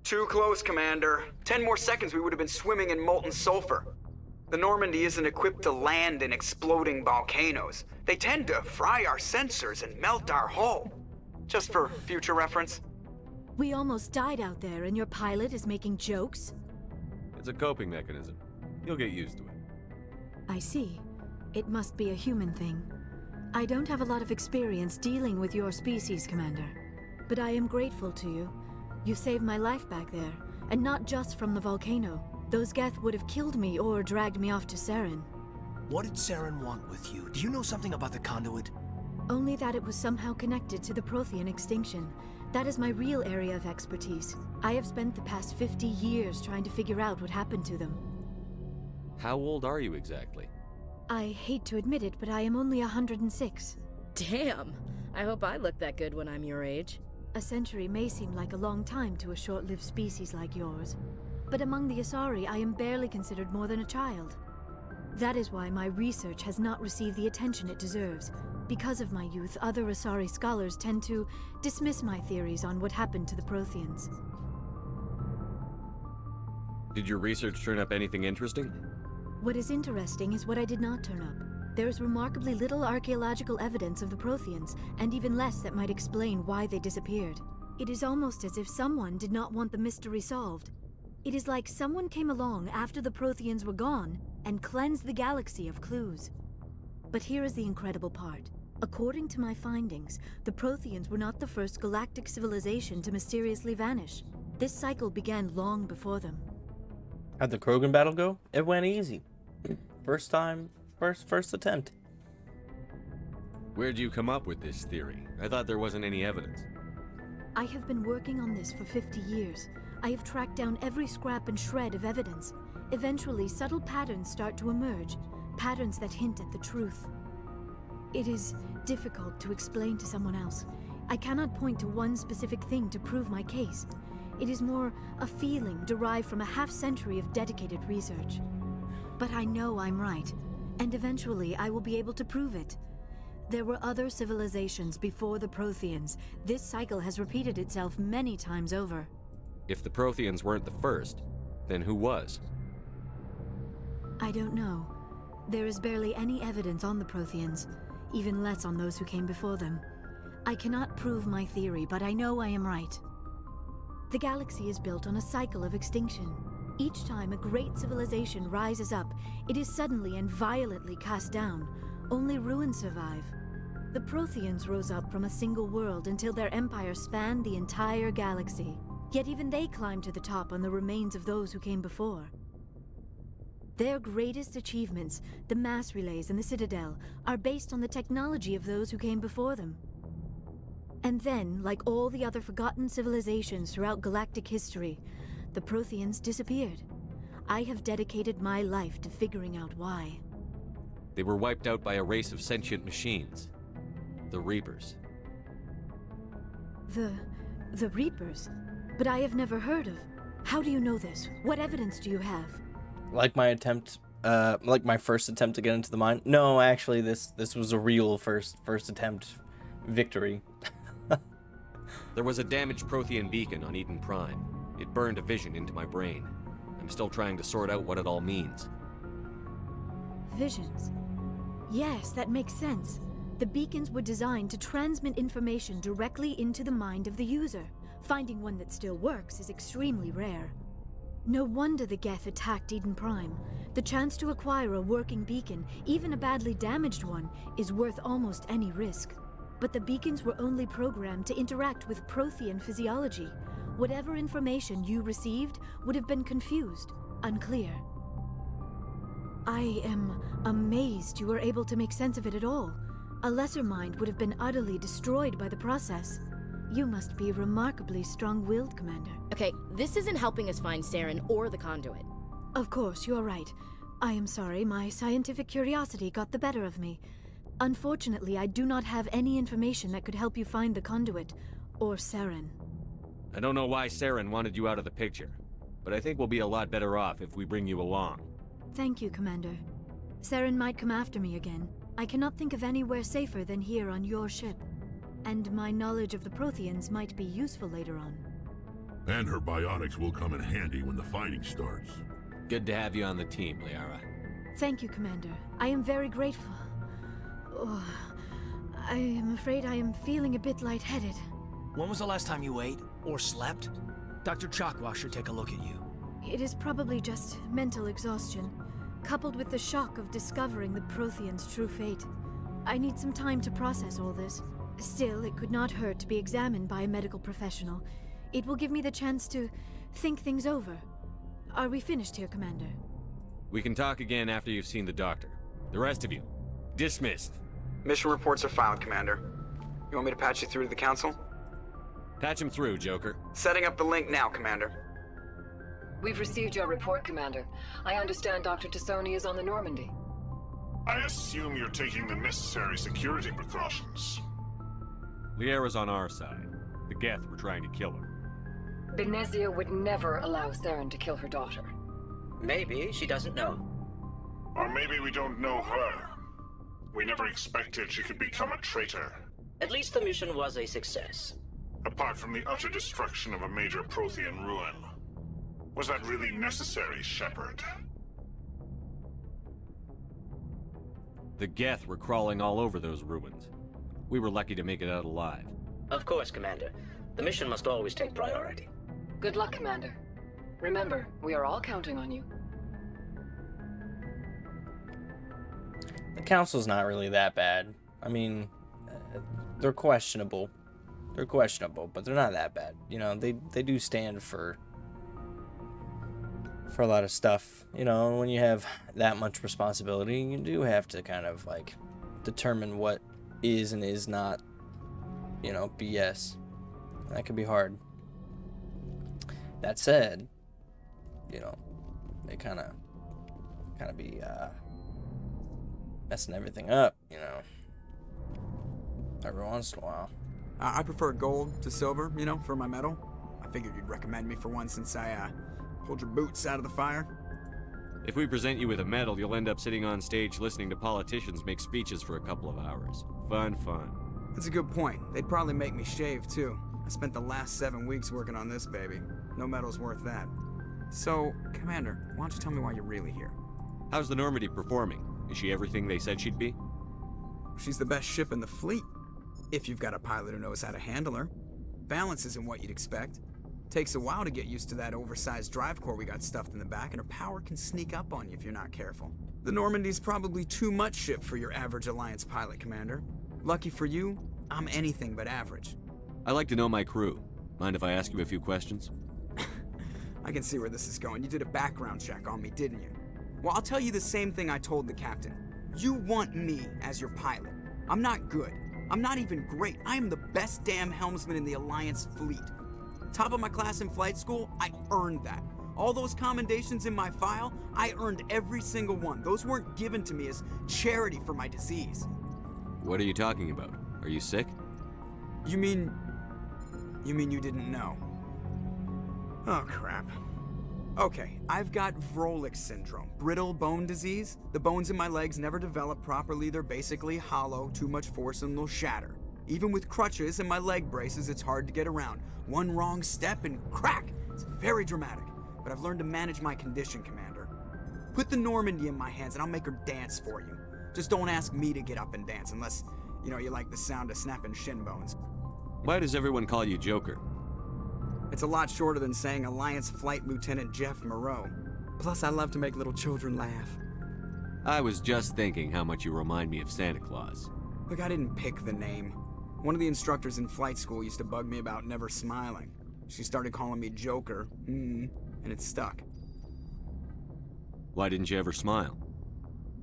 Too close, Commander. 10 more seconds we would have been swimming in molten sulfur. The Normandy isn't equipped to land in exploding volcanoes. They tend to fry our sensors and melt our hull. Just for future reference. We almost died out there and your pilot is making jokes? It's a coping mechanism. You'll get used to it. I see. It must be a human thing. I don't have a lot of experience dealing with your species, Commander. But I am grateful to you. You saved my life back there, and not just from the volcano. Those Geth would have killed me or dragged me off to Saren. What did Saren want with you? Do you know something about the conduit? Only that it was somehow connected to the Prothean extinction. That is my real area of expertise. I have spent the past 50 years trying to figure out what happened to them. How old are you exactly? I hate to admit it, but I am only 106. Damn! I hope I look that good when I'm your age. A century may seem like a long time to a short-lived species like yours. But among the Asari, I am barely considered more than a child. That is why my research has not received the attention it deserves. Because of my youth, other Asari scholars tend to dismiss my theories on what happened to the Protheans. Did your research turn up anything interesting? What is interesting is what I did not turn up. There is remarkably little archaeological evidence of the Protheans, and even less that might explain why they disappeared. It is almost as if someone did not want the mystery solved. It is like someone came along after the Protheans were gone and cleansed the galaxy of clues. But here is the incredible part. According to my findings, the Protheans were not the first galactic civilization to mysteriously vanish. This cycle began long before them. How'd the Krogan battle go? It went easy. First attempt. Where'd you come up with this theory? I thought there wasn't any evidence. I have been working on this for 50 years. I have tracked down every scrap and shred of evidence. Eventually, subtle patterns start to emerge, patterns that hint at the truth. It is difficult to explain to someone else. I cannot point to one specific thing to prove my case. It is more a feeling derived from a half-century of dedicated research. But I know I'm right, and eventually I will be able to prove it. There were other civilizations before the Protheans. This cycle has repeated itself many times over. If the Protheans weren't the first, then who was? I don't know. There is barely any evidence on the Protheans, even less on those who came before them. I cannot prove my theory, but I know I am right. The galaxy is built on a cycle of extinction. Each time a great civilization rises up, it is suddenly and violently cast down. Only ruins survive. The Protheans rose up from a single world until their empire spanned the entire galaxy. Yet even they climbed to the top on the remains of those who came before. Their greatest achievements, the mass relays and the Citadel, are based on the technology of those who came before them. And then, like all the other forgotten civilizations throughout galactic history, the Protheans disappeared. I have dedicated my life to figuring out why. They were wiped out by a race of sentient machines. The Reapers. The Reapers? But I have never heard of. How do you know this? What evidence do you have? Like my first attempt to get into the mine? No, actually, this was a real first attempt victory. There was a damaged Prothean beacon on Eden Prime. It burned a vision into my brain. I'm still trying to sort out what it all means. Visions. Yes, that makes sense. The beacons were designed to transmit information directly into the mind of the user. Finding one that still works is extremely rare. No wonder the Geth attacked Eden Prime. The chance to acquire a working beacon, even a badly damaged one, is worth almost any risk. But the beacons were only programmed to interact with Prothean physiology. Whatever information you received would have been confused, unclear. I am amazed you were able to make sense of it at all. A lesser mind would have been utterly destroyed by the process. You must be remarkably strong-willed, Commander. Okay, this isn't helping us find Saren or the conduit. Of course, you are right. I am sorry, my scientific curiosity got the better of me. Unfortunately, I do not have any information that could help you find the conduit, or Saren. I don't know why Saren wanted you out of the picture, but I think we'll be a lot better off if we bring you along. Thank you, Commander. Saren might come after me again. I cannot think of anywhere safer than here on your ship. And my knowledge of the Protheans might be useful later on. And her bionics will come in handy when the fighting starts. Good to have you on the team, Liara. Thank you, Commander. I am very grateful. Oh, I am afraid I am feeling a bit lightheaded. When was the last time you ate? Or slept? Dr. Chakwa should take a look at you. It is probably just mental exhaustion, coupled with the shock of discovering the Prothean's true fate. I need some time to process all this. Still, it could not hurt to be examined by a medical professional. It will give me the chance to think things over. Are we finished here, Commander? We can talk again after you've seen the doctor. The rest of you, dismissed. Mission reports are filed, Commander. You want me to patch you through to the Council? Patch him through, Joker. Setting up the link now, Commander. We've received your report, Commander. I understand Dr. Tassoni is on the Normandy. I assume you're taking the necessary security precautions. Liara's on our side. The Geth were trying to kill her. Benezia would never allow Saren to kill her daughter. Maybe she doesn't know. Or maybe we don't know her. We never expected she could become a traitor. At least the mission was a success. Apart from the utter destruction of a major Prothean ruin. Was that really necessary, Shepard? The Geth were crawling all over those ruins. We were lucky to make it out alive. Of course, Commander. The mission must always take priority. Good luck, Commander. Remember, we are all counting on you. The Council's not really that bad. I mean, they're questionable. They're questionable, but they're not that bad. You know, they do stand for a lot of stuff. You know, when you have that much responsibility, you do have to kind of, like, determine what is and is not, you know, BS. That could be hard. That said, you know, they kind of be messing everything up, you know, every once in a while. I prefer gold to silver, you know, for my medal. I figured you'd recommend me for one since I pulled your boots out of the fire. If we present you with a medal, you'll end up sitting on stage listening to politicians make speeches for a couple of hours. Fun. That's a good point. They'd probably make me shave, too. I spent the last 7 weeks working on this baby. No medal's worth that. So, Commander, why don't you tell me why you're really here? How's the Normandy performing? Is she everything they said she'd be? She's the best ship in the fleet. If you've got a pilot who knows how to handle her. Balance isn't what you'd expect. Takes a while to get used to that oversized drive core we got stuffed in the back, and her power can sneak up on you if you're not careful. The Normandy's probably too much ship for your average Alliance pilot, Commander. Lucky for you, I'm anything but average. I like to know my crew. Mind if I ask you a few questions? I can see where this is going. You did a background check on me, didn't you? Well, I'll tell you the same thing I told the captain. You want me as your pilot. I'm not good. I'm not even great. I am the best damn helmsman in the Alliance fleet. Top of my class in flight school, I earned that. All those commendations in my file, I earned every single one. Those weren't given to me as charity for my disease. What are you talking about? Are you sick? You mean you didn't know? Oh, crap. Okay, I've got Vrolik syndrome, brittle bone disease. The bones in my legs never develop properly. They're basically hollow, too much force and they'll shatter. Even with crutches and my leg braces, it's hard to get around. One wrong step and crack! It's very dramatic, but I've learned to manage my condition, Commander. Put the Normandy in my hands and I'll make her dance for you. Just don't ask me to get up and dance unless, you know, you like the sound of snapping shin bones. Why does everyone call you Joker? It's a lot shorter than saying Alliance Flight Lieutenant Jeff Moreau. Plus, I love to make little children laugh. I was just thinking how much you remind me of Santa Claus. Look, I didn't pick the name. One of the instructors in flight school used to bug me about never smiling. She started calling me Joker, and it stuck. Why didn't you ever smile?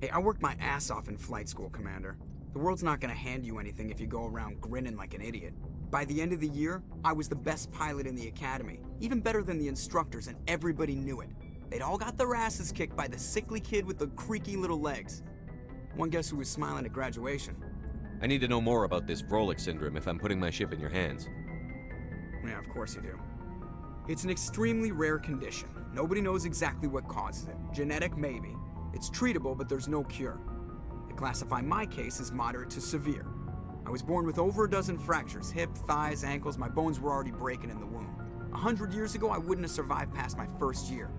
Hey, I worked my ass off in flight school, Commander. The world's not gonna hand you anything if you go around grinning like an idiot. By the end of the year, I was the best pilot in the academy, even better than the instructors, and everybody knew it. They'd all got their asses kicked by the sickly kid with the creaky little legs. One guess who was smiling at graduation? I need to know more about this Vrolik syndrome if I'm putting my ship in your hands. Yeah, of course you do. It's an extremely rare condition. Nobody knows exactly what causes it. Genetic, maybe. It's treatable, but there's no cure. They classify my case as moderate to severe. I was born with over a dozen fractures, hip, thighs, ankles. My bones were already breaking in the womb. 100 years ago, I wouldn't have survived past my first year.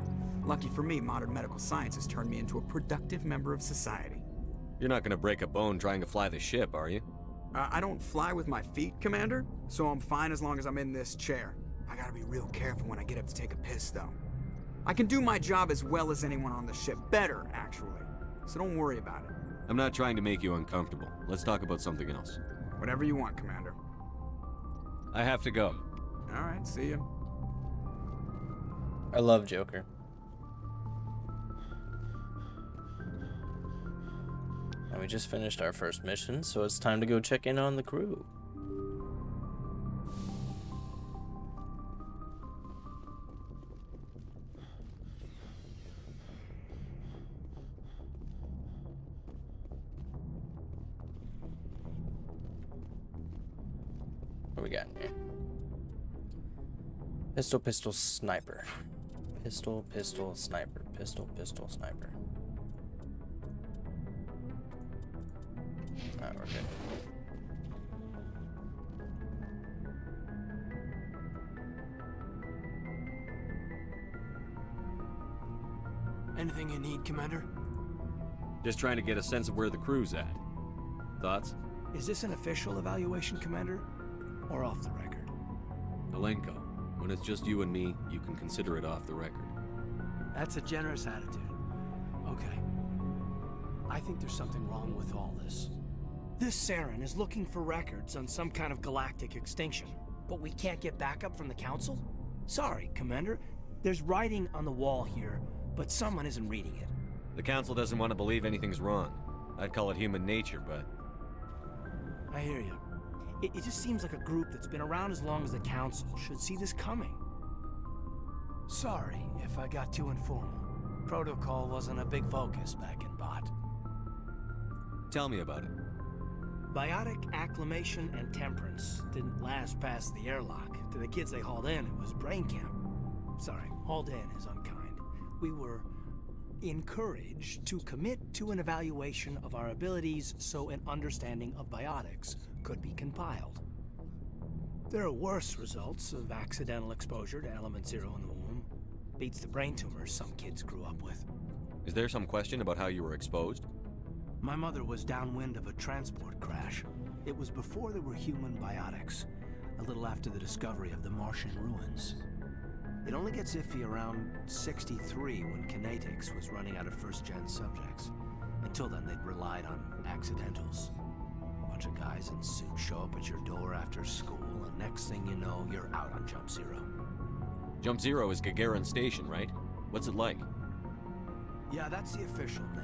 Lucky for me, modern medical science has turned me into a productive member of society. You're not gonna break a bone trying to fly the ship, are you? I don't fly with my feet, Commander, so I'm fine as long as I'm in this chair. I gotta be real careful when I get up to take a piss, though. I can do my job as well as anyone on the ship. Better, actually. So don't worry about it. I'm not trying to make you uncomfortable. Let's talk about something else. Whatever you want, Commander. I have to go. All right, see ya. I love Joker. And we just finished our first mission, so it's time to go check in on the crew. What we got in here? Pistol, pistol, sniper. Pistol, pistol, sniper. Pistol, pistol, sniper. Alright, we're good. Anything you need, Commander? Just trying to get a sense of where the crew's at. Thoughts? Is this an official evaluation, Commander? Or off the record? Alenko, when it's just you and me, you can consider it off the record. That's a generous attitude. Okay. I think there's something wrong with all this. This Saren is looking for records on some kind of galactic extinction, but we can't get backup from the Council? Sorry, Commander. There's writing on the wall here, but someone isn't reading it. The Council doesn't want to believe anything's wrong. I'd call it human nature, but... I hear you. It just seems like a group that's been around as long as the Council should see this coming. Sorry if I got too informal. Protocol wasn't a big focus back in Bot. Tell me about it. Biotic acclimation and temperance didn't last past the airlock. To the kids they hauled in, it was brain camp. Sorry, hauled in is unkind. We were encouraged to commit to an evaluation of our abilities so an understanding of biotics could be compiled. There are worse results of accidental exposure to element 0 in the womb. Beats the brain tumors some kids grew up with. Is there some question about how you were exposed? My mother was downwind of a transport crash. It was before there were human biotics, a little after the discovery of the Martian ruins. It only gets iffy around 63 when kinetics was running out of first-gen subjects. Until then, they'd relied on accidentals. A bunch of guys in suits show up at your door after school, and next thing you know, you're out on Jump Zero. Jump Zero is Gagarin Station, right? What's it like? Yeah, that's the official name.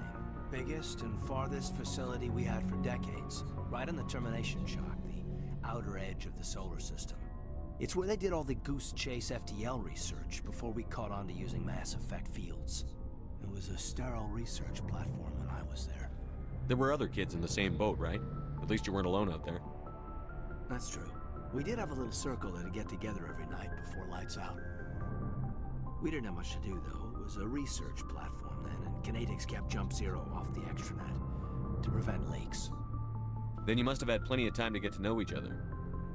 Biggest and farthest facility we had for decades. Right on the termination shock, the outer edge of the solar system. It's where they did all the Goose Chase FTL research before we caught on to using mass effect fields. It was a sterile research platform when I was there. There were other kids in the same boat, right? At least you weren't alone out there. That's true. We did have a little circle that'd get together every night before lights out. We didn't have much to do, though. It was a research platform then, and kinetics kept Jump Zero off the extranet to prevent leaks. Then you must have had plenty of time to get to know each other.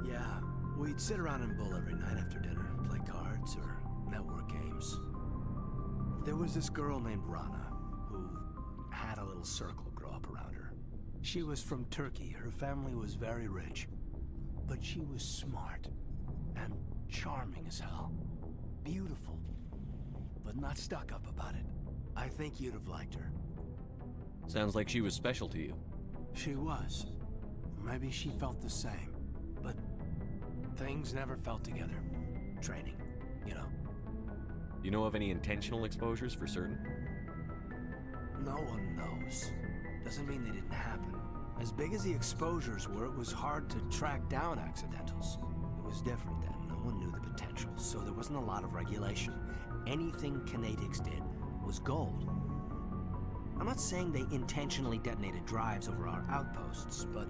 Yeah, we'd sit around and bull every night after dinner, play cards or network games. There was this girl named Rana, who had a little circle grow up around her. She was from Turkey. Her family was very rich. But she was smart and charming as hell. Beautiful, but not stuck up about it. I think you'd have liked her. Sounds like she was special to you. She was. Maybe she felt the same. But things never felt together. Training, you know. You know of any intentional exposures for certain? No one knows. Doesn't mean they didn't happen. As big as the exposures were, it was hard to track down accidentals. It was different then. No one knew the potential, so there wasn't a lot of regulation. Anything kinetics did was gold. I'm not saying they intentionally detonated drives over our outposts, but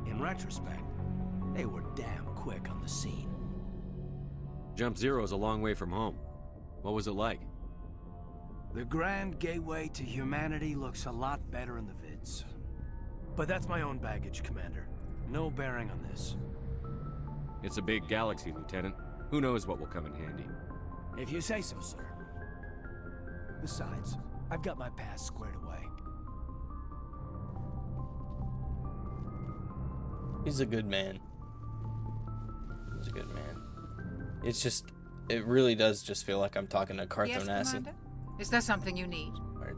in retrospect, they were damn quick on the scene. Jump Zero is a long way from home. What was it like? The grand gateway to humanity looks a lot better in the vids. But that's my own baggage, Commander. No bearing on this. It's a big galaxy, Lieutenant. Who knows what will come in handy? If you say so, sir. Besides, I've got my past squared away. He's a good man. He's a good man. It's just, it really does just feel like I'm talking to Cartho Yes, Nassi. Commander? Is there something you need?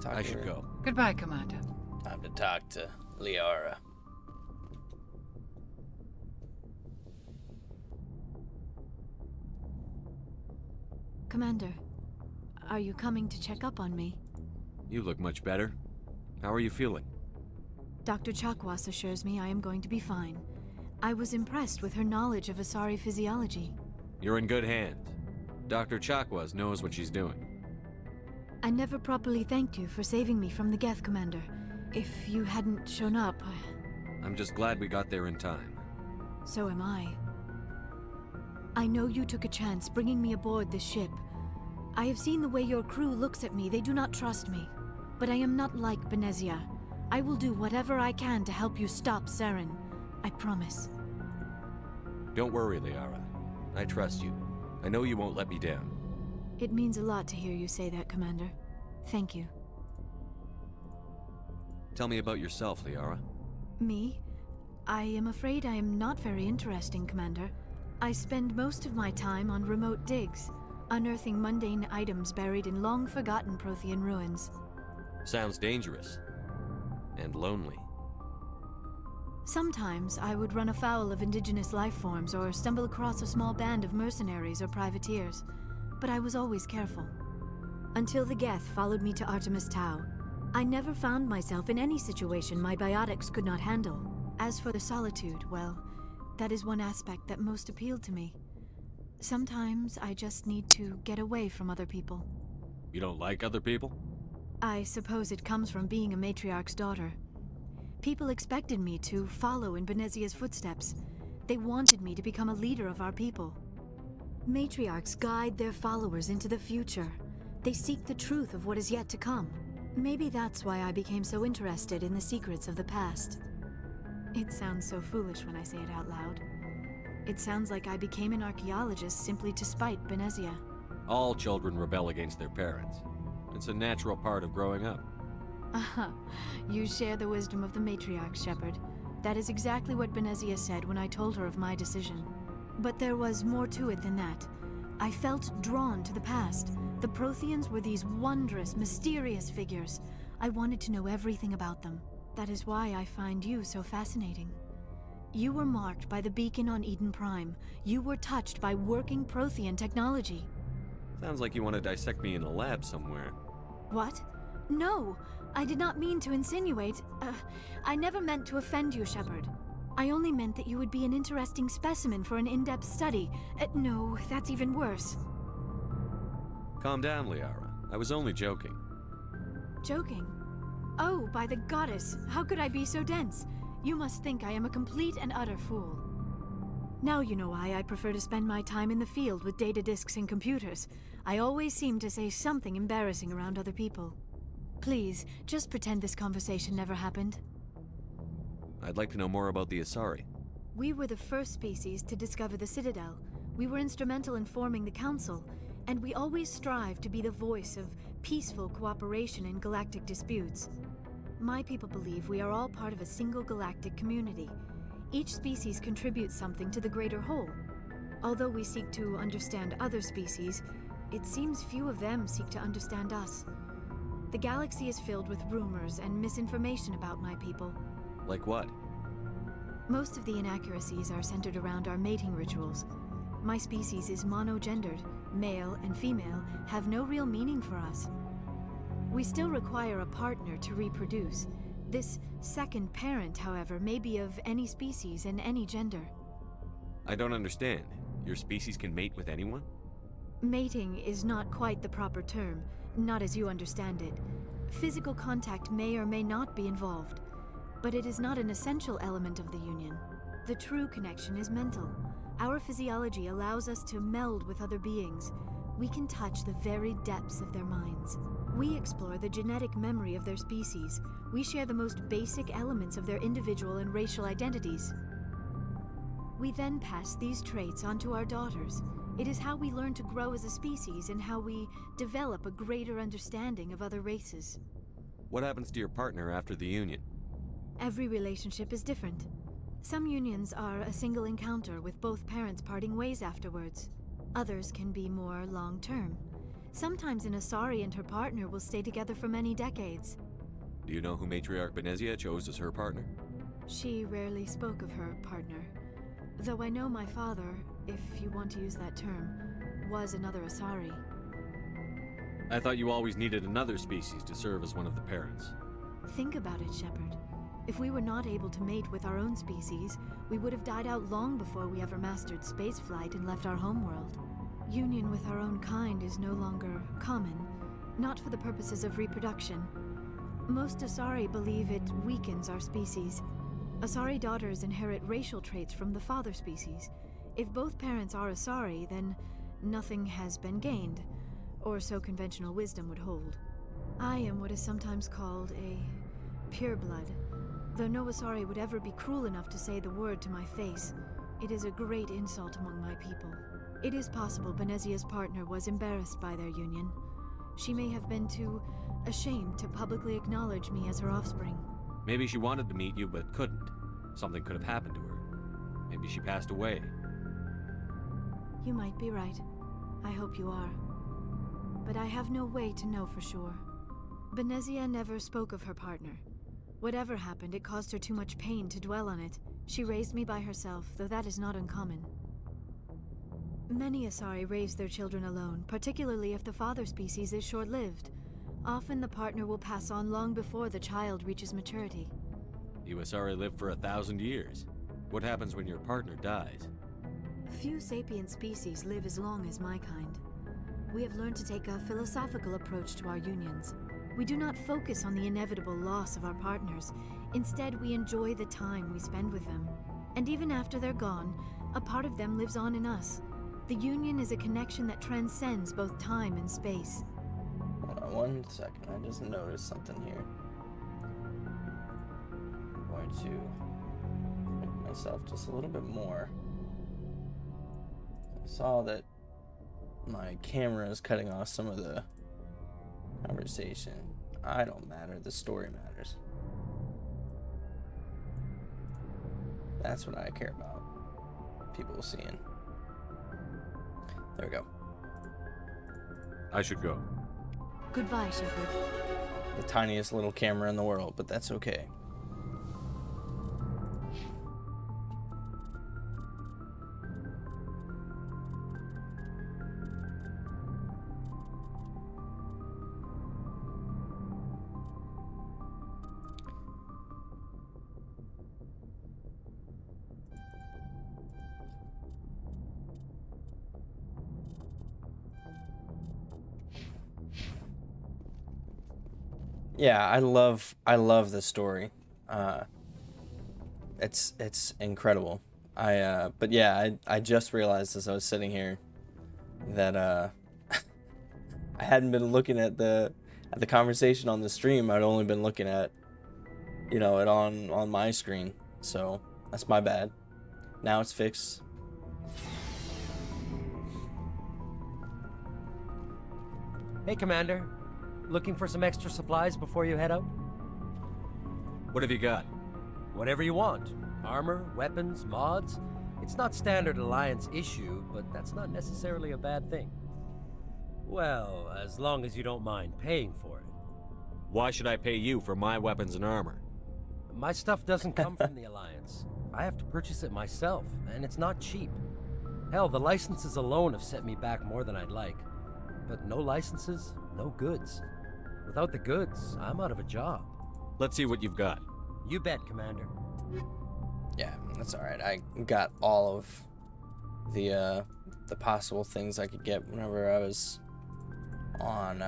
I should go. Goodbye, Commander. Time to talk to Liara. Commander, are you coming to check up on me? You look much better. How are you feeling? Dr. Chakwas assures me I am going to be fine. I was impressed with her knowledge of Asari physiology. You're in good hands. Dr. Chakwas knows what she's doing. I never properly thanked you for saving me from the Geth, Commander. If you hadn't shown up, I'm just glad we got there in time. so am I. I know you took a chance bringing me aboard this ship. I have seen the way your crew looks at me. They do not trust me. But I am not like Benezia. I will do whatever I can to help you stop Saren. I promise. Don't worry, Liara. I trust you. I know you won't let me down. It means a lot to hear you say that, Commander. Thank you. Tell me about yourself, Liara. Me? I am afraid I am not very interesting, Commander. I spend most of my time on remote digs, unearthing mundane items buried in long-forgotten Prothean ruins. Sounds dangerous. And lonely. Sometimes I would run afoul of indigenous life forms or stumble across a small band of mercenaries or privateers, but I was always careful. Until the Geth followed me to Artemis Tau, I never found myself in any situation my biotics could not handle. As for the solitude, well, that is one aspect that most appealed to me. Sometimes I just need to get away from other people. You don't like other people? I suppose it comes from being a matriarch's daughter. People expected me to follow in Benezia's footsteps. They wanted me to become a leader of our people. Matriarchs guide their followers into the future. They seek the truth of what is yet to come. Maybe that's why I became so interested in the secrets of the past. It sounds so foolish when I say it out loud. It sounds like I became an archaeologist simply to spite Benezia. All children rebel against their parents. It's a natural part of growing up. Aha, you share the wisdom of the matriarch, Shepard. That is exactly what Benezia said when I told her of my decision. But there was more to it than that. I felt drawn to the past. The Protheans were these wondrous, mysterious figures. I wanted to know everything about them. That is why I find you so fascinating. You were marked by the beacon on Eden Prime. You were touched by working Prothean technology. Sounds like you want to dissect me in a lab somewhere. What? No, I did not mean to insinuate. I never meant to offend you, Shepard. I only meant that you would be an interesting specimen for an in-depth study. No, that's even worse. Calm down, Liara. I was only joking. Joking? Oh, by the goddess, how could I be so dense? You must think I am a complete and utter fool. Now you know why I prefer to spend my time in the field with data disks and computers. I always seem to say something embarrassing around other people. Please, just pretend this conversation never happened. I'd like to know more about the Asari. We were the first species to discover the Citadel. We were instrumental in forming the Council, and we always strive to be the voice of peaceful cooperation in galactic disputes. My people believe we are all part of a single galactic community. Each species contributes something to the greater whole. Although we seek to understand other species, it seems few of them seek to understand us. The galaxy is filled with rumors and misinformation about my people. Like what? Most of the inaccuracies are centered around our mating rituals. My species is monogendered. Male and female have no real meaning for us. We still require a partner to reproduce. This second parent, however, may be of any species and any gender. I don't understand. Your species can mate with anyone? Mating is not quite the proper term, not as you understand it. Physical contact may or may not be involved, but it is not an essential element of the union. The true connection is mental. Our physiology allows us to meld with other beings. We can touch the very depths of their minds. We explore the genetic memory of their species. We share the most basic elements of their individual and racial identities. We then pass these traits onto our daughters. It is how we learn to grow as a species and how we develop a greater understanding of other races. What happens to your partner after the union? Every relationship is different. Some unions are a single encounter with both parents parting ways afterwards. Others can be more long-term. Sometimes an Asari and her partner will stay together for many decades. Do you know who Matriarch Benezia chose as her partner? She rarely spoke of her partner. Though I know my father, if you want to use that term, was another Asari. I thought you always needed another species to serve as one of the parents. Think about it, Shepard. If we were not able to mate with our own species, we would have died out long before we ever mastered spaceflight and left our homeworld. Union with our own kind is no longer common, not for the purposes of reproduction. Most Asari believe it weakens our species. Asari daughters inherit racial traits from the father species. If both parents are Asari, then nothing has been gained, or so conventional wisdom would hold. I am what is sometimes called a pureblood, though no Asari would ever be cruel enough to say the word to my face. It is a great insult among my people. It is possible Benezia's partner was embarrassed by their union. She may have been too ashamed to publicly acknowledge me as her offspring. Maybe she wanted to meet you but couldn't. Something could have happened to her. Maybe she passed away. You might be right. I hope you are. But I have no way to know for sure. Benezia never spoke of her partner. Whatever happened, it caused her too much pain to dwell on it. She raised me by herself, though that is not uncommon. Many Asari raise their children alone, particularly if the father species is short-lived. Often the partner will pass on long before the child reaches maturity. You Asari live for 1,000 years. What happens when your partner dies? Few sapient species live as long as my kind. We have learned to take a philosophical approach to our unions. We do not focus on the inevitable loss of our partners. Instead, we enjoy the time we spend with them. And even after they're gone, a part of them lives on in us. The union is a connection that transcends both time and space. Hold on 1 second, I just noticed something here. I'm going to make myself just a little bit more. I saw that my camera is cutting off some of the conversation. I don't matter, the story matters. That's what I care about. People seeing. There we go. I should go. Goodbye, Shepard. The tiniest little camera in the world, but that's okay. Yeah, I love the story. It's incredible. But yeah, I just realized as I was sitting here that I hadn't been looking at the conversation on the stream. I'd only been looking at, you know, it on my screen. So that's my bad. Now it's fixed. Hey, Commander. Looking for some extra supplies before you head out? What have you got? Whatever you want. Armor, weapons, mods. It's not standard Alliance issue, but that's not necessarily a bad thing. Well, as long as you don't mind paying for it. Why should I pay you for my weapons and armor? My stuff doesn't come from the Alliance. I have to purchase it myself, and it's not cheap. Hell, the licenses alone have set me back more than I'd like. But no licenses, no goods. Without the goods, I'm out of a job. Let's see what you've got. You bet, Commander. Yeah, that's alright. I got all of the possible things I could get whenever I was on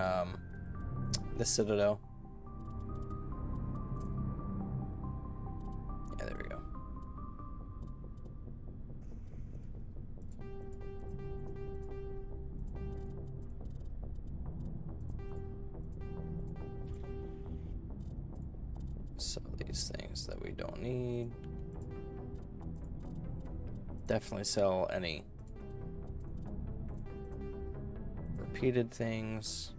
the Citadel. Yeah, there we go. So these things that we don't need. Definitely sell any repeated things.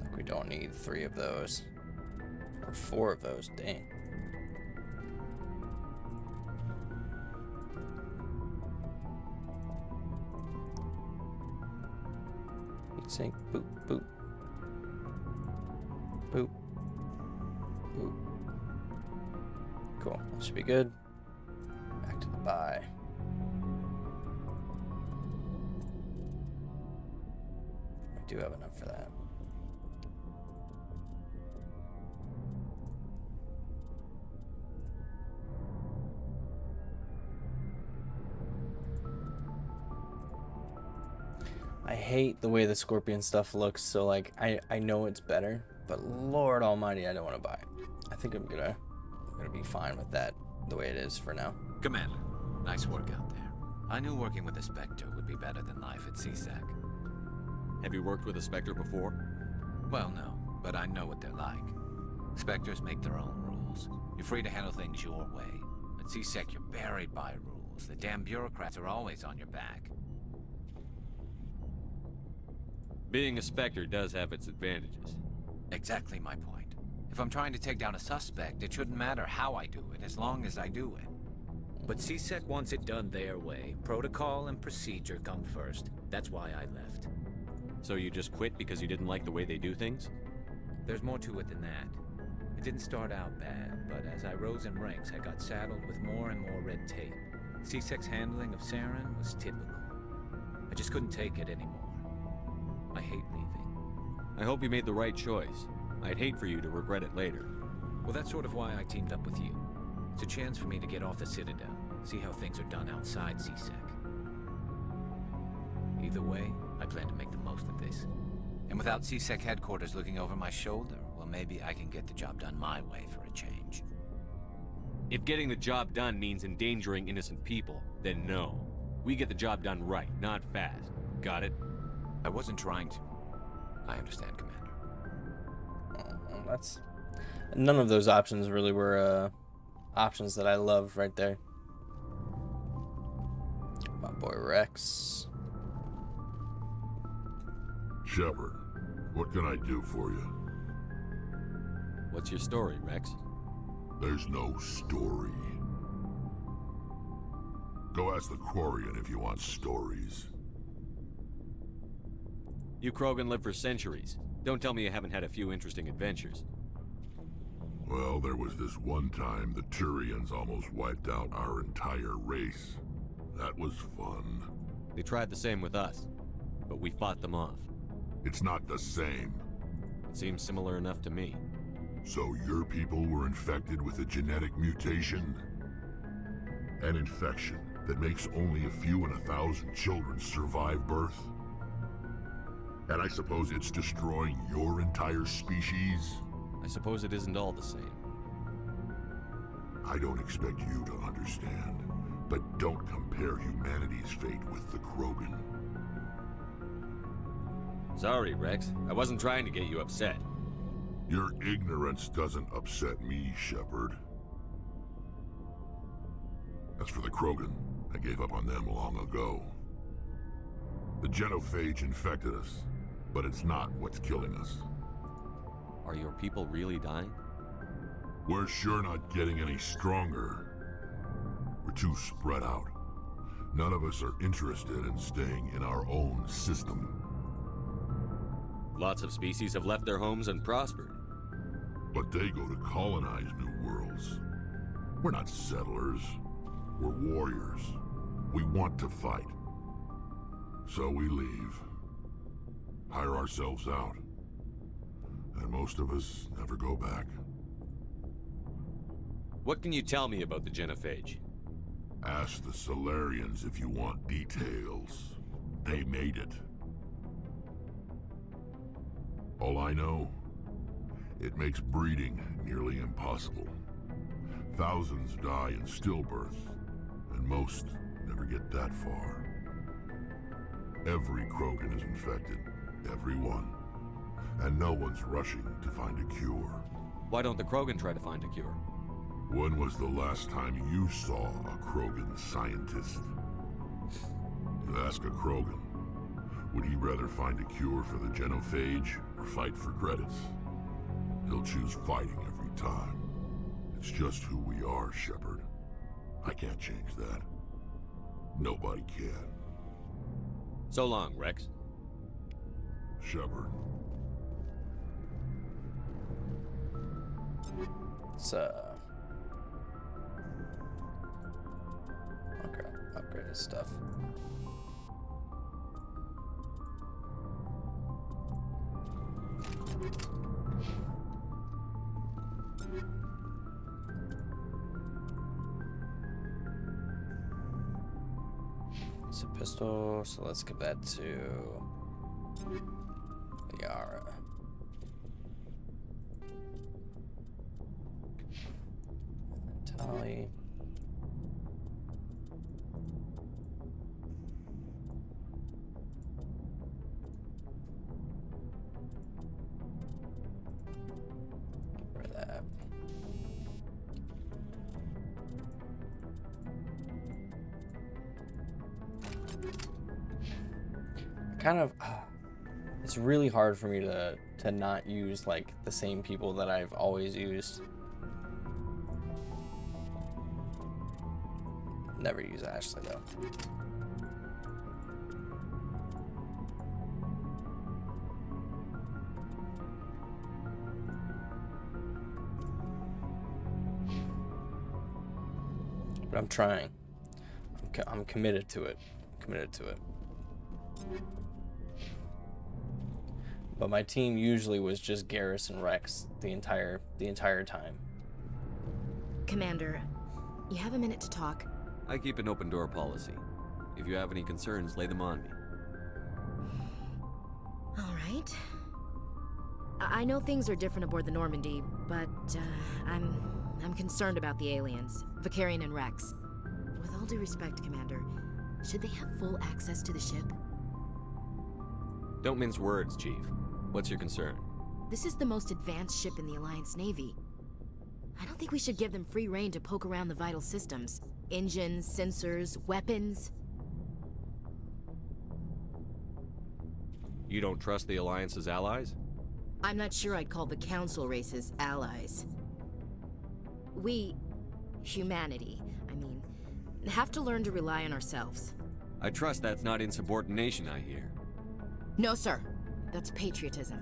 Like we don't need 3 of those. Or 4 of those, dang. Heat sink, boop, boop. Boop. Boop. Cool, that should be good. Back to the buy. I do have enough for that. I hate the way the Scorpion stuff looks, so like I know it's better, but Lord Almighty, I don't want to buy it. I think I'm gonna be fine with that the way it is for now. Commander, nice work out there. I knew working with a Spectre would be better than life at CSEC. Have you worked with a Spectre before? Well, no, but I know what they're like. Spectres make their own rules. You're free to handle things your way. At CSEC, you're buried by rules. The damn bureaucrats are always on your back. Being a Spectre does have its advantages. Exactly my point. If I'm trying to take down a suspect, it shouldn't matter how I do it, as long as I do it. But CSEC wants it done their way. Protocol and procedure come first. That's why I left. So you just quit because you didn't like the way they do things? There's more to it than that. It didn't start out bad, but as I rose in ranks, I got saddled with more and more red tape. CSEC's handling of Saren was typical. I just couldn't take it anymore. I hate leaving. I hope you made the right choice. I'd hate for you to regret it later. Well, that's sort of why I teamed up with you. It's a chance for me to get off the Citadel, see how things are done outside CSEC. Either way, I plan to make the most of this. And without CSEC headquarters looking over my shoulder, well, maybe I can get the job done my way for a change. If getting the job done means endangering innocent people, then no. We get the job done right, not fast. Got it? I wasn't trying to. I understand, Commander. That's... None of those options really were options that I loved right there. My boy Rex. Shepard, what can I do for you? What's your story, Rex? There's no story. Go ask the Quarian if you want stories. You Krogan live for centuries. Don't tell me you haven't had a few interesting adventures. Well, there was this one time the Turians almost wiped out our entire race. That was fun. They tried the same with us, but we fought them off. It's not the same. It seems similar enough to me. So your people were infected with a genetic mutation? An infection that makes only a few in 1,000 children survive birth? And I suppose it's destroying your entire species? I suppose it isn't all the same. I don't expect you to understand, but don't compare humanity's fate with the Krogan. Sorry, Rex. I wasn't trying to get you upset. Your ignorance doesn't upset me, Shepard. As for the Krogan, I gave up on them long ago. The genophage infected us, but it's not what's killing us. Are your people really dying? We're sure not getting any stronger. We're too spread out. None of us are interested in staying in our own system. Lots of species have left their homes and prospered. But they go to colonize new worlds. We're not settlers. We're warriors. We want to fight. So we leave. Hire ourselves out. And most of us never go back. What can you tell me about the genophage? Ask the Solarians if you want details. They made it. All I know, it makes breeding nearly impossible. Thousands die in stillbirth, and most never get that far. Every Krogan is infected, every one. And no one's rushing to find a cure. Why don't the Krogan try to find a cure? When was the last time you saw a Krogan scientist? Ask a Krogan. Would he rather find a cure for the genophage or fight for credits? He'll choose fighting every time. It's just who we are, Shepard. I can't change that. Nobody can. So long, Rex. Shepard. Let's, okay, upgrade his stuff. It's a pistol, so let's give that to Yara. And Tali. For that. Kind of, it's really hard for me to not use like the same people that I've always used. Never use Ashley though. But I'm trying. I'm committed to it. Committed to it. But my team usually was just Garrus and Rex the entire time. Commander, you have a minute to talk? I keep an open door policy. If you have any concerns, lay them on me. All right. I know things are different aboard the Normandy, but I'm concerned about the aliens, Vicarian and Rex. With all due respect, Commander, should they have full access to the ship? Don't mince words, Chief. What's your concern? This is the most advanced ship in the Alliance Navy. I don't think we should give them free rein to poke around the vital systems. Engines, sensors, weapons. You don't trust the Alliance's allies? I'm not sure I'd call the Council races allies. We, humanity, I mean, have to learn to rely on ourselves. I trust that's not insubordination, I hear. No, sir. That's patriotism.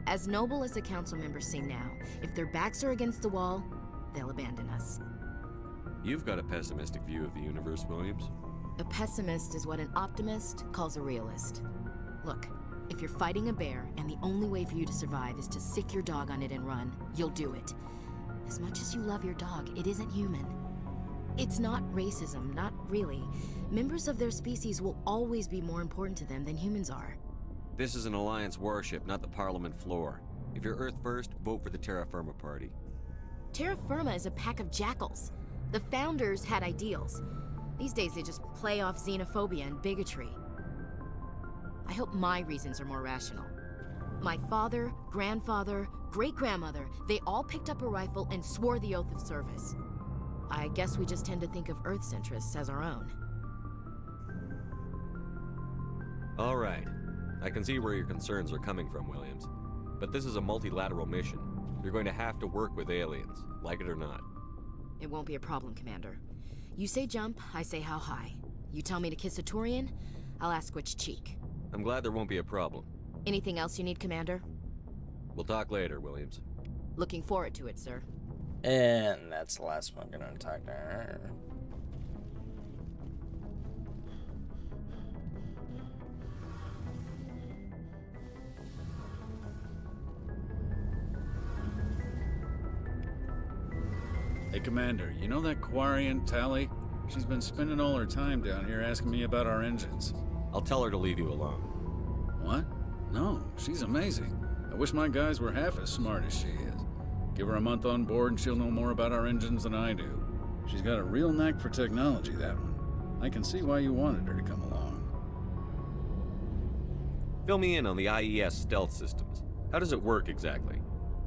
As noble as the council members seem now, if their backs are against the wall, they'll abandon us. You've got a pessimistic view of the universe, Williams. A pessimist is what an optimist calls a realist. Look, if you're fighting a bear and the only way for you to survive is to sick your dog on it and run, you'll do it. As much as you love your dog, it isn't human. It's not racism, not really. Members of their species will always be more important to them than humans are. This is an Alliance warship, not the Parliament floor. If you're Earth first, vote for the Terra Firma Party. Terra Firma is a pack of jackals. The founders had ideals. These days they just play off xenophobia and bigotry. I hope my reasons are more rational. My father, grandfather, great-grandmother, they all picked up a rifle and swore the oath of service. I guess we just tend to think of Earth's interests as our own. All right. I can see where your concerns are coming from, Williams. But this is a multilateral mission. You're going to have to work with aliens, like it or not. It won't be a problem, Commander. You say jump, I say how high. You tell me to kiss a Turian, I'll ask which cheek. I'm glad there won't be a problem. Anything else you need, Commander? We'll talk later, Williams. Looking forward to it, sir. And that's the last one I'm gonna talk to her. Hey, Commander, you know that Quarian, Tali? She's been spending all her time down here asking me about our engines. I'll tell her to leave you alone. What? No, she's amazing. I wish my guys were half as smart as she is. Give her a month on board and she'll know more about our engines than I do. She's got a real knack for technology, that one. I can see why you wanted her to come along. Fill me in on the IES stealth systems. How does it work exactly?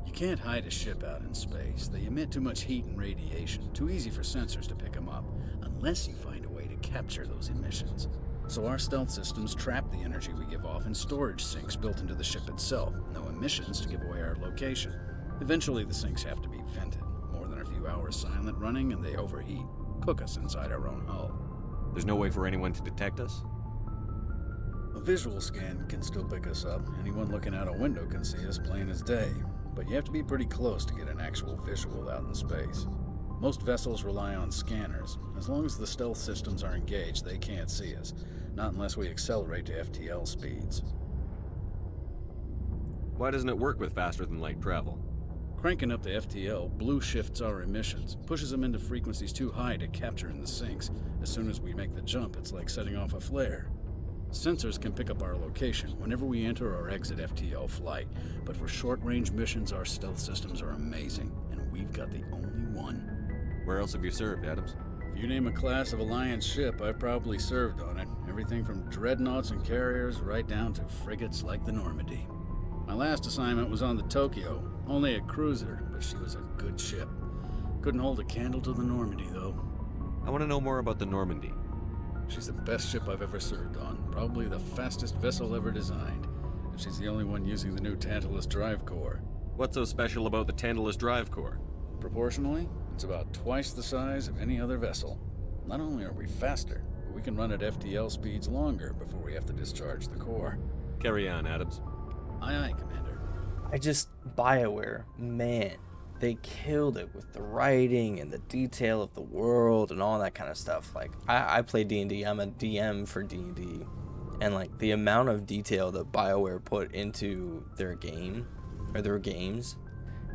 You can't hide a ship out in space. They emit too much heat and radiation. Too easy for sensors to pick them up, unless you find a way to capture those emissions. So our stealth systems trap the energy we give off in storage sinks built into the ship itself. No emissions to give away our location. Eventually the sinks have to be vented. More than a few hours silent running and they overheat. Cook us inside our own hull. There's no way for anyone to detect us? A visual scan can still pick us up. Anyone looking out a window can see us plain as day. But you have to be pretty close to get an actual visual out in space. Most vessels rely on scanners. As long as the stealth systems are engaged, they can't see us. Not unless we accelerate to FTL speeds. Why doesn't it work with faster-than-light travel? Cranking up the FTL blue shifts our emissions, pushes them into frequencies too high to capture in the sinks. As soon as we make the jump, it's like setting off a flare. Sensors can pick up our location whenever we enter or exit FTL flight, but for short-range missions, our stealth systems are amazing, and we've got the only one. Where else have you served, Adams? If you name a class of Alliance ship, I've probably served on it. Everything from dreadnoughts and carriers right down to frigates like the Normandy. My last assignment was on the Tokyo, only a cruiser, but she was a good ship. Couldn't hold a candle to the Normandy, though. I want to know more about the Normandy. She's the best ship I've ever served on, probably the fastest vessel ever designed. And she's the only one using the new Tantalus drive core. What's so special about the Tantalus drive core? Proportionally, it's about twice the size of any other vessel. Not only are we faster, but we can run at FTL speeds longer before we have to discharge the core. Carry on, Adams. Aye, aye, Commander. BioWare, man, they killed it with the writing and the detail of the world and all that kind of stuff. Like, I play D&D, I'm a DM for D&D, and like the amount of detail that BioWare put into their game, or their games,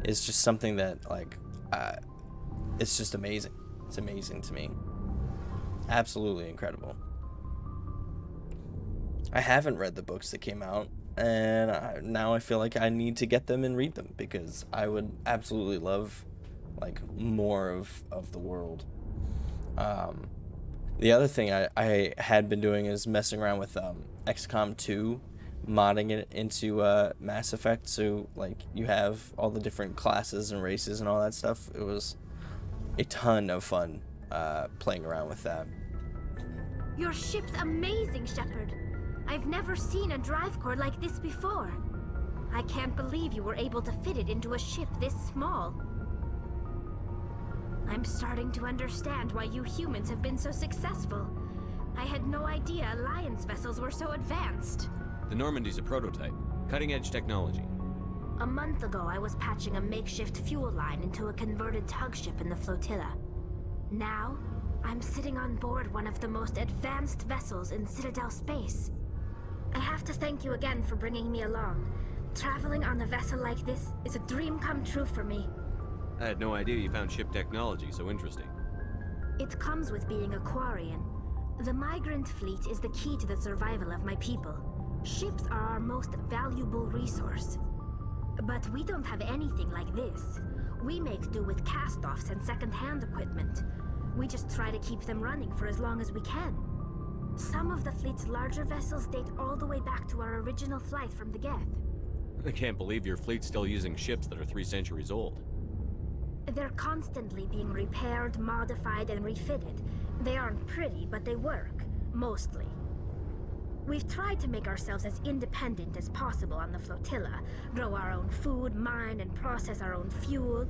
is just something that, like, it's just amazing. It's amazing to me. Absolutely incredible. I haven't read the books that came out, and now I feel like I need to get them and read them, because I would absolutely love, like, more of the world. The other thing I had been doing is messing around with XCOM 2, modding it into Mass Effect, so like you have all the different classes and races and all that stuff. It was a ton of fun playing around with that. Your ship's amazing, Shepard. I've never seen a drive core like this before. I can't believe you were able to fit it into a ship this small. I'm starting to understand why you humans have been so successful. I had no idea Alliance vessels were so advanced. The Normandy's a prototype. Cutting-edge technology. A month ago, I was patching a makeshift fuel line into a converted tug ship in the flotilla. Now, I'm sitting on board one of the most advanced vessels in Citadel space. I have to thank you again for bringing me along. Traveling on a vessel like this is a dream come true for me. I had no idea you found ship technology so interesting. It comes with being a Quarian. The migrant fleet is the key to the survival of my people. Ships are our most valuable resource. But we don't have anything like this. We make do with cast-offs and second-hand equipment. We just try to keep them running for as long as we can. Some of the fleet's larger vessels date all the way back to our original flight from the Geth. I can't believe your fleet's still using ships that are 3 centuries old. They're constantly being repaired, modified, and refitted. They aren't pretty, but they work. Mostly. We've tried to make ourselves as independent as possible on the flotilla, grow our own food, mine and process our own fuel.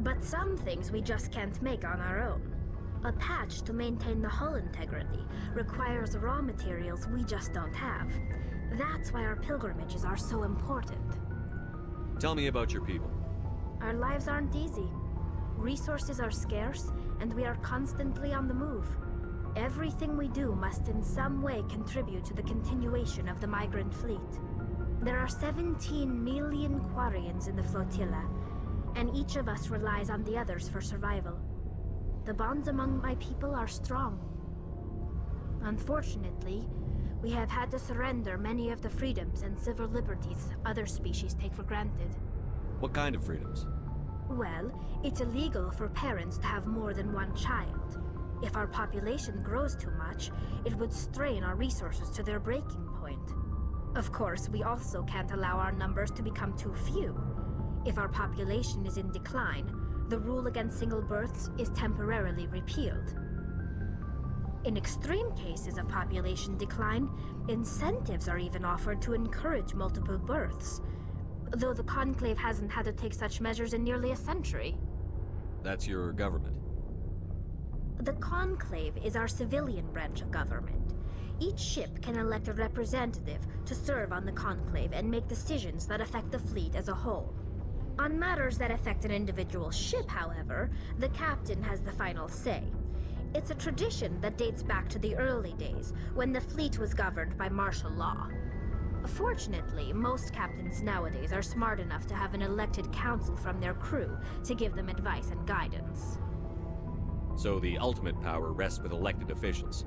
But some things we just can't make on our own. A patch to maintain the hull integrity requires raw materials we just don't have. That's why our pilgrimages are so important. Tell me about your people. Our lives aren't easy. Resources are scarce, and we are constantly on the move. Everything we do must in some way contribute to the continuation of the migrant fleet. There are 17 million Quarians in the flotilla, and each of us relies on the others for survival. The bonds among my people are strong. Unfortunately, we have had to surrender many of the freedoms and civil liberties other species take for granted. What kind of freedoms? Well, it's illegal for parents to have more than one child. If our population grows too much, it would strain our resources to their breaking point. Of course, we also can't allow our numbers to become too few. If our population is in decline, the rule against single births is temporarily repealed. In extreme cases of population decline, incentives are even offered to encourage multiple births. Though the Conclave hasn't had to take such measures in nearly a century. That's your government. The Conclave is our civilian branch of government. Each ship can elect a representative to serve on the Conclave and make decisions that affect the fleet as a whole. On matters that affect an individual ship, however, the captain has the final say. It's a tradition that dates back to the early days, when the fleet was governed by martial law. Fortunately, most captains nowadays are smart enough to have an elected council from their crew to give them advice and guidance. So the ultimate power rests with elected officials.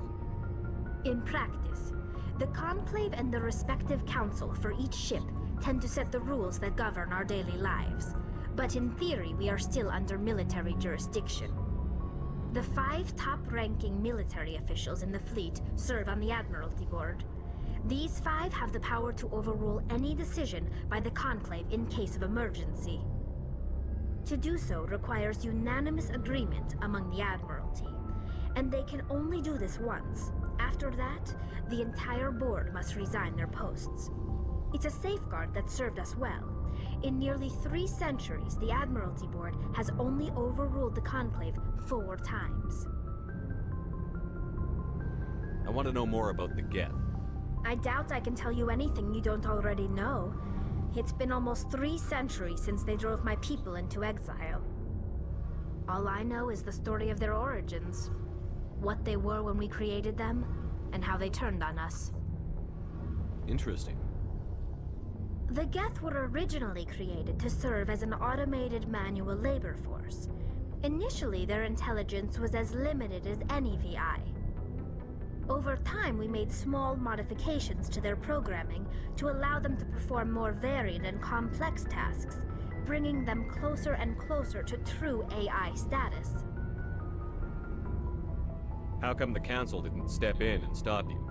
In practice, the Conclave and the respective council for each ship tend to set the rules that govern our daily lives. But in theory, we are still under military jurisdiction. The 5 top-ranking military officials in the fleet serve on the Admiralty Board. These 5 have the power to overrule any decision by the Conclave in case of emergency. To do so requires unanimous agreement among the Admiralty, and they can only do this once. After that, the entire board must resign their posts. It's a safeguard that served us well. In nearly 3 centuries, the Admiralty Board has only overruled the Conclave 4 times. I want to know more about the Geth. I doubt I can tell you anything you don't already know. It's been almost 3 centuries since they drove my people into exile. All I know is the story of their origins. What they were when we created them, and how they turned on us. Interesting. The Geth were originally created to serve as an automated manual labor force. Initially, their intelligence was as limited as any VI. Over time, we made small modifications to their programming to allow them to perform more varied and complex tasks, bringing them closer and closer to true AI status. How come the Council didn't step in and stop you?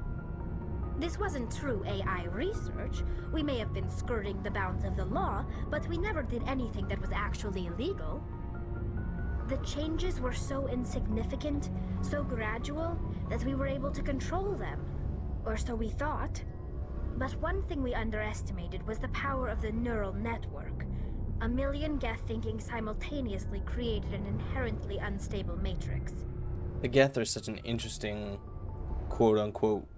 This wasn't true AI research. We may have been skirting the bounds of the law, but we never did anything that was actually illegal. The changes were so insignificant, so gradual, that we were able to control them. Or so we thought. But one thing we underestimated was the power of the neural network. A million Geth thinking simultaneously created an inherently unstable matrix. The Geth are such an interesting, quote-unquote,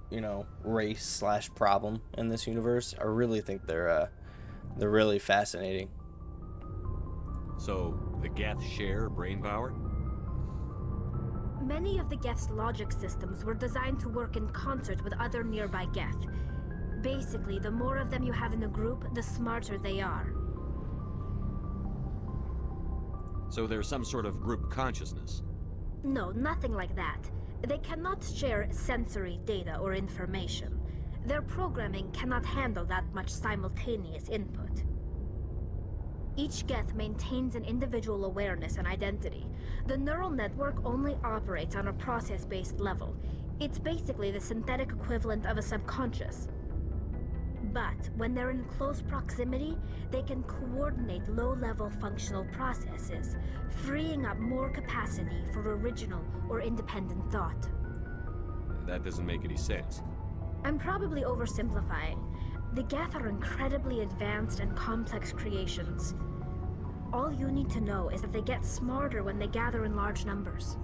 race/problem in this universe. I really think they're really fascinating. So, the Geth share brain power? Many of the Geth's logic systems were designed to work in concert with other nearby Geth. Basically, the more of them you have in a group, the smarter they are. So there's some sort of group consciousness? No, nothing like that. They cannot share sensory data or information. Their programming cannot handle that much simultaneous input. Each Geth maintains an individual awareness and identity. The neural network only operates on a process-based level. It's basically the synthetic equivalent of a subconscious. But when they're in close proximity, they can coordinate low-level functional processes, freeing up more capacity for original or independent thought. That doesn't make any sense. I'm probably oversimplifying. The Geth are incredibly advanced and complex creations. All you need to know is that they get smarter when they gather in large numbers.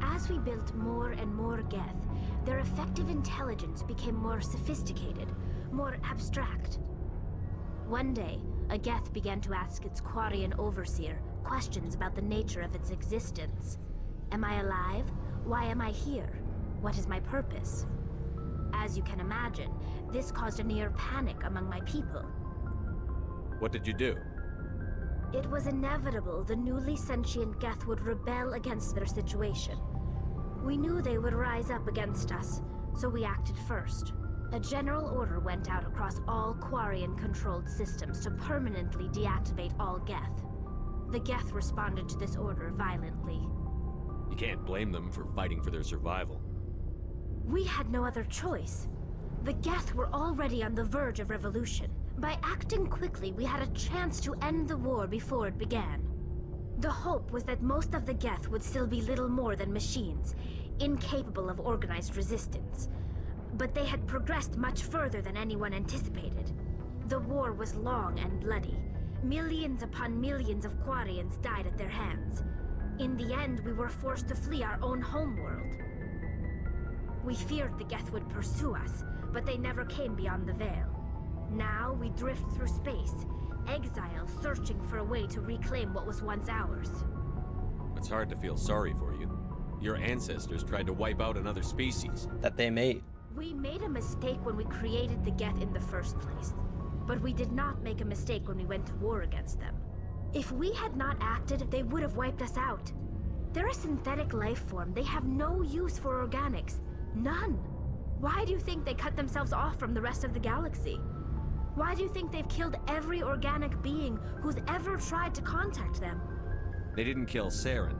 As we built more and more Geth, their effective intelligence became more sophisticated, more abstract. One day, a Geth began to ask its Quarian overseer questions about the nature of its existence. Am I alive? Why am I here? What is my purpose? As you can imagine, this caused a near panic among my people. What did you do? It was inevitable the newly sentient Geth would rebel against their situation. We knew they would rise up against us, so we acted first. A general order went out across all Quarian-controlled systems to permanently deactivate all Geth. The Geth responded to this order violently. You can't blame them for fighting for their survival. We had no other choice. The Geth were already on the verge of revolution. By acting quickly, we had a chance to end the war before it began. The hope was that most of the Geth would still be little more than machines. incapable of organized resistance. But they had progressed much further than anyone anticipated. The war was long and bloody. Millions upon millions of Quarians died at their hands. In the end, we were forced to flee our own homeworld. We feared the Geth would pursue us, but they never came beyond the Veil. Now we drift through space, exile searching for a way to reclaim what was once ours. It's hard to feel sorry for you. Your ancestors tried to wipe out another species. That they made. We made a mistake when we created the Geth in the first place. But we did not make a mistake when we went to war against them. If we had not acted, they would have wiped us out. They're a synthetic life form. They have no use for organics. None. Why do you think they cut themselves off from the rest of the galaxy? Why do you think they've killed every organic being who's ever tried to contact them? They didn't kill Saren.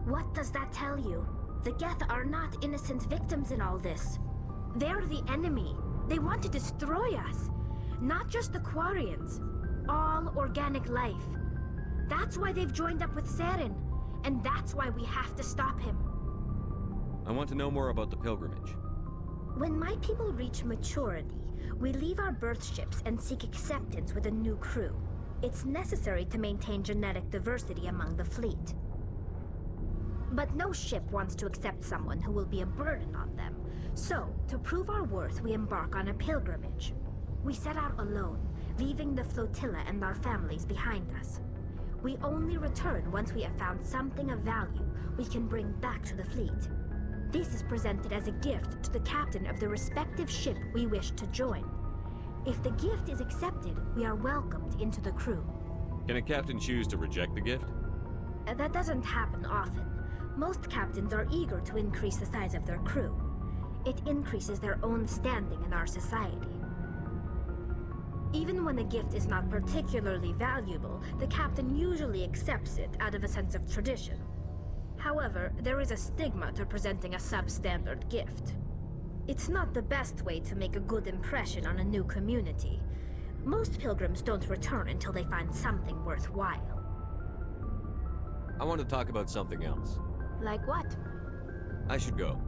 What does that tell you? The Geth are not innocent victims in all this. They're the enemy. They want to destroy us. Not just the Quarians. All organic life. That's why they've joined up with Saren. And that's why we have to stop him. I want to know more about the pilgrimage. When my people reach maturity, we leave our birth ships and seek acceptance with a new crew. It's necessary to maintain genetic diversity among the fleet. But no ship wants to accept someone who will be a burden on them. So, to prove our worth, we embark on a pilgrimage. We set out alone, leaving the flotilla and our families behind us. We only return once we have found something of value we can bring back to the fleet. This is presented as a gift to the captain of the respective ship we wish to join. If the gift is accepted, we are welcomed into the crew. Can a captain choose to reject the gift? That doesn't happen often. Most captains are eager to increase the size of their crew. It increases their own standing in our society. Even when a gift is not particularly valuable, the captain usually accepts it out of a sense of tradition. However, there is a stigma to presenting a substandard gift. It's not the best way to make a good impression on a new community. Most pilgrims don't return until they find something worthwhile. I want to talk about something else. Like what? I should go.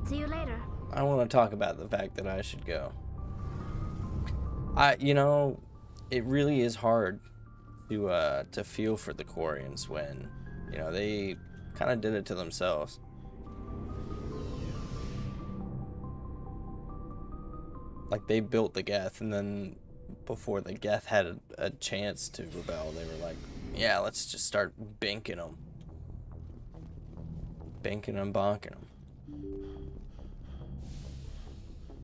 See you later. I want to talk about the fact that I should go. It really is hard to feel for the Quarians when, they kind of did it to themselves. Like, they built the Geth, and then before the Geth had a chance to rebel, they were like, yeah, let's just start banking them. Banking them, bonking them.